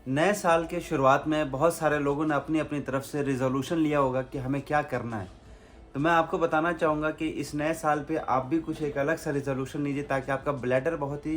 नए साल के शुरुआत में बहुत सारे लोगों ने अपनी अपनी तरफ से रिजोल्यूशन लिया होगा कि हमें क्या करना है। तो मैं आपको बताना चाहूँगा कि इस नए साल पे आप भी कुछ एक अलग सा रिजोल्यूशन लीजिए ताकि आपका ब्लैडर बहुत ही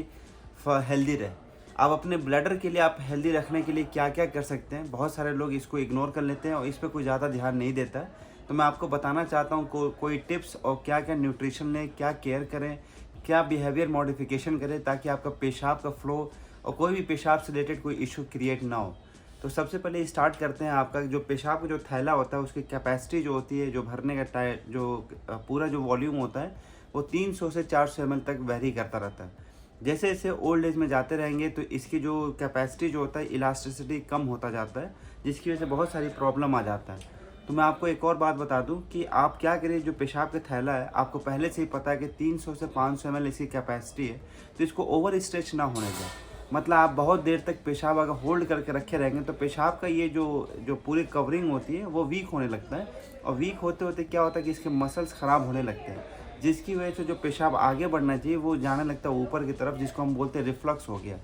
हेल्दी रहे। आप अपने ब्लैडर के लिए आप हेल्दी रखने के लिए क्या क्या कर सकते हैं। बहुत सारे लोग इसको इग्नोर कर लेते हैं और इस पर कोई ज़्यादा ध्यान नहीं देता है। तो मैं आपको बताना चाहता हूँ कोई टिप्स और क्या क्या न्यूट्रिशन लें, क्या केयर करें, क्या बिहेवियर मॉडिफिकेशन करें ताकि आपका पेशाब का फ्लो और कोई भी पेशाब से रिलेटेड कोई इशू क्रिएट ना हो। तो सबसे पहले स्टार्ट करते हैं। आपका जो पेशाब का जो थैला होता है उसकी कैपेसिटी जो होती है, जो भरने का पूरा जो वॉल्यूम होता है वो 300 से 400 ml तक वेरी करता रहता है। जैसे जैसे ओल्ड एज में जाते रहेंगे तो इसकी जो कैपेसिटी जो होता है, इलास्टिसिटी कम होता जाता है, जिसकी वजह से बहुत सारी प्रॉब्लम आ जाता है। तो मैं आपको एक और बात बता दूं कि आप क्या करिए, जो पेशाब का थैला है आपको पहले से ही पता है कि 300 से 500 ml इसकी कैपेसिटी है, तो इसको ओवर स्ट्रेच ना होने दें। मतलब आप बहुत देर तक पेशाब अगर होल्ड करके रखे रहेंगे तो पेशाब का ये जो जो पूरी कवरिंग होती है वो वीक होने लगता है, और वीक होते होते क्या होता है कि इसके मसल्स ख़राब होने लगते हैं, जिसकी वजह से जो पेशाब आगे बढ़ना चाहिए वो जाने लगता है ऊपर की तरफ, जिसको हम बोलते हैं रिफ्लक्स हो गया।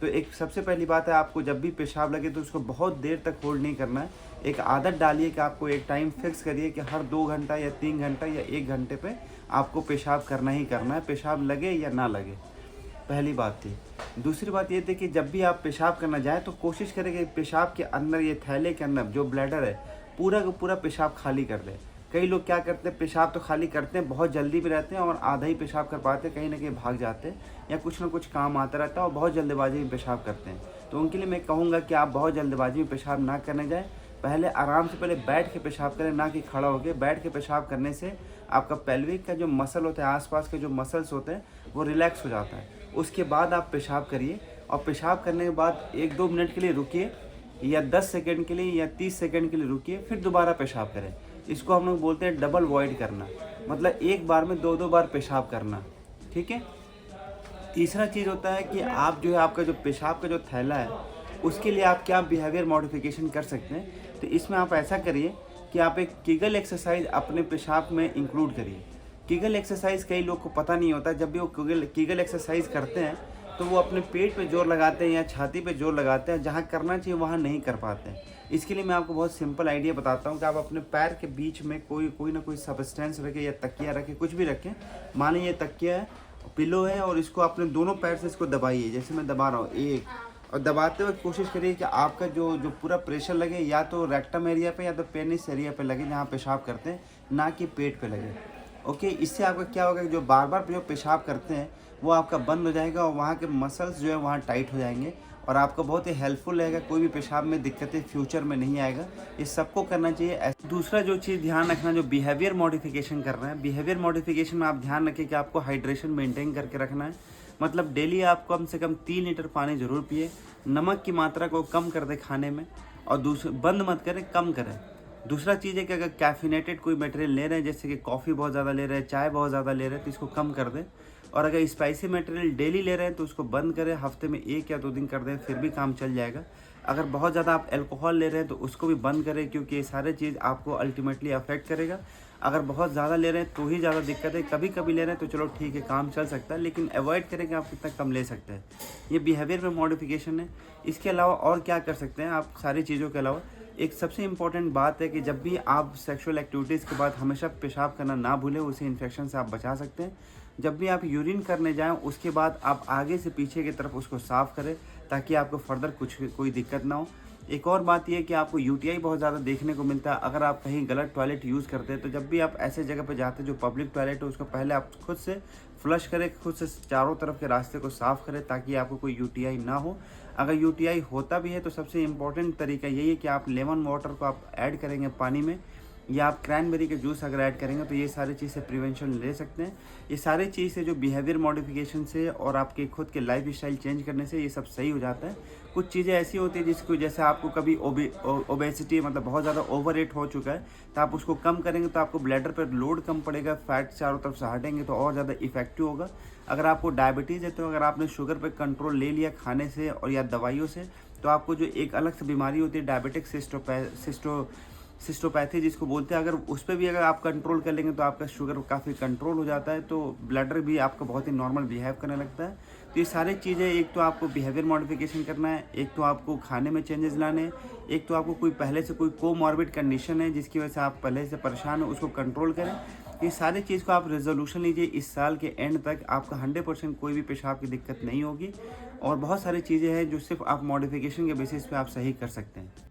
तो एक सबसे पहली बात है, आपको जब भी पेशाब लगे तो उसको बहुत देर तक होल्ड नहीं करना है। एक आदत डालिए कि आपको एक टाइम फिक्स करिए कि हर 2 घंटा या 3 घंटा या 1 घंटे पे आपको पेशाब करना ही करना है, पेशाब लगे या ना लगे। पहली बात थी। दूसरी बात ये थी कि जब भी आप पेशाब करना जाएँ तो कोशिश करें कि पेशाब के अंदर, ये थैले के अंदर जो ब्लैडर है पूरा का पूरा पेशाब खाली कर दें। कई लोग क्या करते हैं, पेशाब तो खाली करते हैं, बहुत जल्दी भी रहते हैं और आधा ही पेशाब कर पाते हैं, कहीं ना कहीं भाग जाते हैं या कुछ ना कुछ काम आता रहता है और बहुत जल्दबाजी में पेशाब करते हैं। तो उनके लिए मैं कहूँगा कि आप बहुत जल्दबाजी में पेशाब ना करने जाएँ। पहले आराम से पहले बैठ के पेशाब करें, ना कि खड़ा होकर। बैठ के पेशाब करने से आपका पेल्विक का जो मसल होता है, आसपास के जो मसल्स होते हैं वो रिलैक्स हो जाता है। उसके बाद आप पेशाब करिए और पेशाब करने के बाद 1-2 मिनट के लिए रुकिए, या 10 सेकंड के लिए या 30 सेकंड के लिए रुकिए, फिर दोबारा पेशाब करें। इसको हम लोग बोलते हैं डबल वॉइड करना, मतलब एक बार में 2-2 बार पेशाब करना। ठीक है। तीसरा चीज़ होता है कि आप जो है, आपका जो पेशाब का जो थैला है उसके लिए आप क्या बिहेवियर मॉडिफिकेशन कर सकते हैं। तो इसमें आप ऐसा करिए कि आप एक किगल एक्सरसाइज अपने पेशाब में इंक्लूड करिए। किगल एक्सरसाइज कई लोग को पता नहीं होता। जब भी वो किगल एक्सरसाइज करते हैं तो वो अपने पेट पे जोर लगाते हैं या छाती पे जोर लगाते हैं, जहाँ करना चाहिए वहाँ नहीं कर पाते हैं। इसके लिए मैं आपको बहुत सिंपल आइडिया बताता हूँ कि आप अपने पैर के बीच में कोई ना कोई सब्सटेंस रखें या तकिया रखें, कुछ भी रखें। मान लीजिए तकिया है, पिलो है, और इसको अपने दोनों पैर से इसको दबाइए, जैसे मैं दबा रहा हूँ एक, और दबाते हुए कोशिश करिए कि आपका जो जो पूरा प्रेशर लगे या तो रेक्टम एरिया पे या तो पेनिस एरिया पे लगे, जहाँ पेशाब करते हैं, ना कि पेट पे लगे। ओके। इससे आपका क्या होगा कि जो बार बार जो पेशाब करते हैं वो आपका बंद हो जाएगा और वहाँ के मसल्स जो है वहाँ टाइट हो जाएंगे, और आपको बहुत ही हेल्पफुल रहेगा। कोई भी पेशाब में दिक्कतें फ्यूचर में नहीं आएगा। ये सबको करना चाहिए। दूसरा जो चीज़ ध्यान रखना, जो बिहेवियर मॉडिफिकेशन करना है, बिहेवियर मॉडिफिकेशन में आप ध्यान रखें कि आपको हाइड्रेशन मेंटेन करके रखना है। मतलब डेली आप कम से कम 3 लीटर पानी ज़रूर पिए। नमक की मात्रा को कम कर दें खाने में, और बंद मत करें, कम करें। दूसरा चीज़ है कि अगर कैफिनेटेड कोई मटेरियल ले रहे हैं, जैसे कि कॉफ़ी बहुत ज़्यादा ले रहे हैं, चाय बहुत ज़्यादा ले रहे हैं, तो इसको कम कर दें। और अगर स्पाइसी मटेरियल डेली ले रहे हैं तो उसको बंद करें, हफ्ते में 1 या 2 दिन कर दें, फिर भी काम चल जाएगा। अगर बहुत ज़्यादा आप अल्कोहल ले रहे हैं तो उसको भी बंद करें, क्योंकि ये सारे चीज़ आपको अल्टीमेटली अफेक्ट करेगा। अगर बहुत ज़्यादा ले रहे हैं तो ही ज़्यादा दिक्कत है। कभी कभी ले रहे हैं तो चलो ठीक है, काम चल सकता है, लेकिन अवॉइड करें कि आप कितना कम ले सकते हैं। ये बिहेवियर में मॉडिफिकेशन है। इसके अलावा और क्या कर सकते हैं आप, सारी चीज़ों के अलावा एक सबसे इम्पॉर्टेंट बात है कि जब भी आप सेक्सुअल एक्टिविटीज़ के बाद हमेशा पेशाब करना ना भूलें, उसे इन्फेक्शन से आप बचा सकते हैं। जब भी आप यूरिन करने जाएं उसके बाद आप आगे से पीछे की तरफ उसको साफ़ करें, ताकि आपको फर्दर कोई दिक्कत ना हो। एक और बात यह है कि आपको यूटीआई बहुत ज़्यादा देखने को मिलता है अगर आप कहीं गलत टॉयलेट यूज़ करते हैं। तो जब भी आप ऐसे जगह पर जाते हैं जो पब्लिक टॉयलेट है, उसको पहले आप खुद से फ्लश करें, खुद से चारों तरफ के रास्ते को साफ़ करें, ताकि आपको कोई यूटीआई ना हो। अगर यूटीआई होता भी है तो सबसे इम्पॉर्टेंट तरीका यही है कि आप लेमन वाटर को आप ऐड करेंगे पानी में, या आप क्रैनबेरी के जूस अगर ऐड करेंगे, तो ये सारी चीज़ से प्रिवेंशन ले सकते हैं। ये सारी चीज़ से, जो बिहेवियर मॉडिफिकेशन से और आपके खुद के लाइफ स्टाइल चेंज करने से, ये सब सही हो जाता है। कुछ चीज़ें ऐसी होती है जिसको, जैसे आपको कभी ओबेसिटी, मतलब बहुत ज़्यादा ओवर वेट हो चुका है, तो आप उसको कम करेंगे तो आपको ब्लैडर पर लोड कम पड़ेगा, फैट चारों तरफ से हटेंगे तो और ज़्यादा इफेक्टिव होगा। अगर आपको डायबिटीज़ है, तो अगर आपने शुगर पर कंट्रोल ले लिया खाने से और या दवाइयों से, तो आपको जो एक अलग से बीमारी होती है डायबिटिक सिस्टोपैथी जिसको बोलते हैं, अगर उस पे भी अगर आप कंट्रोल कर लेंगे तो आपका शुगर काफ़ी कंट्रोल हो जाता है, तो ब्लडर भी आपका बहुत ही नॉर्मल बिहेव करने लगता है। तो ये सारी चीज़ें, एक तो आपको बिहेवियर मॉडिफिकेशन करना है, एक तो आपको खाने में चेंजेस लाने हैं, एक तो आपको कोई पहले से कोई कोमॉर्बिड कंडीशन है जिसकी वजह से आप पहले से परेशान हो, उसको कंट्रोल करें। ये सारी चीज़ को आप रेजोल्यूशन लीजिए, इस साल के एंड तक आपका 100% कोई भी पेशाब की दिक्कत नहीं होगी। और बहुत सारी चीज़ें हैं जो सिर्फ आप मॉडिफिकेशन के बेसिस पे आप सही कर सकते हैं।